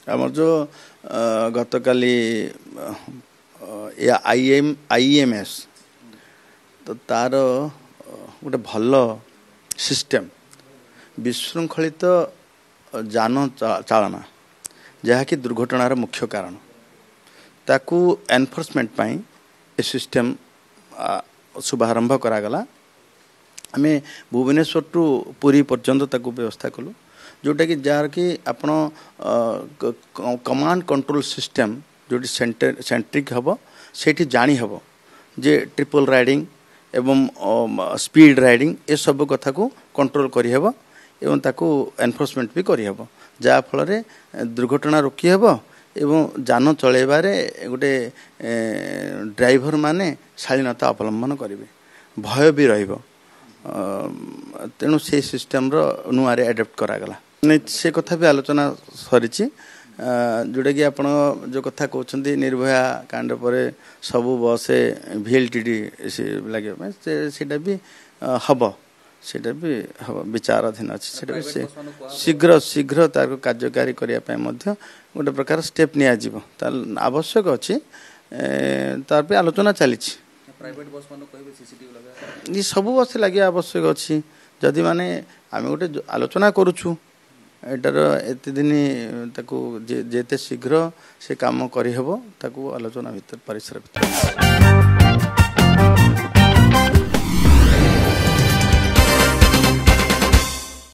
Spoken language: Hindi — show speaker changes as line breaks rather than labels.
आमर जो गतकाली आईएमएस तो तार गोटे भल सिस्टम विशृंखलित जान चालना जहाँकि दुर्घटनार मुख्य कारण ताकू एनफोर्समेंट पाई ए सिस्टम शुभारंभ करागला आम भुवनेश्वर टू पुरी पर्यंत ताकू व्यवस्था कलु जोटा कि जार कि आपण कमांड कंट्रोल सिस्टम जोटी सेंट्रिक हम से जानी हम जे ट्रिपल राइडिंग एवं स्पीड राइडिंग ए सब कथा को कंट्रोल करी हेबो एवं ताकू एनफोर्समेंट भी करी हेबो जा फल दुर्घटना रोकी हेबो एवं जान चलेबारे गोटे ड्राइवर माने शालीनता अवलंबन करेंगे भय भी रहिबो तेणु से सिस्टम रो नुआरे एडप्ट करागला से कथा भी आलोचना सरी जोटा कि आपण जो कथा कहते निर्भया कांड पर सबू बस VLTD लगे सेटा भी हम सेटा भी हम विचाराधीन अच्छे से शीघ्र शीघ्र तार कार्यकारी करने गोटे प्रकार स्टेप नियाजिबो आवश्यक अच्छी तार पे आलोचना चली सब बस लगे आवश्यक अच्छी जदि माने आम गोटे आलोचना करुछु एटार एत दिन ताकू जेते शीघ्र से काम करी हेबो ताकू आलोचना भीतर परिसर भीतर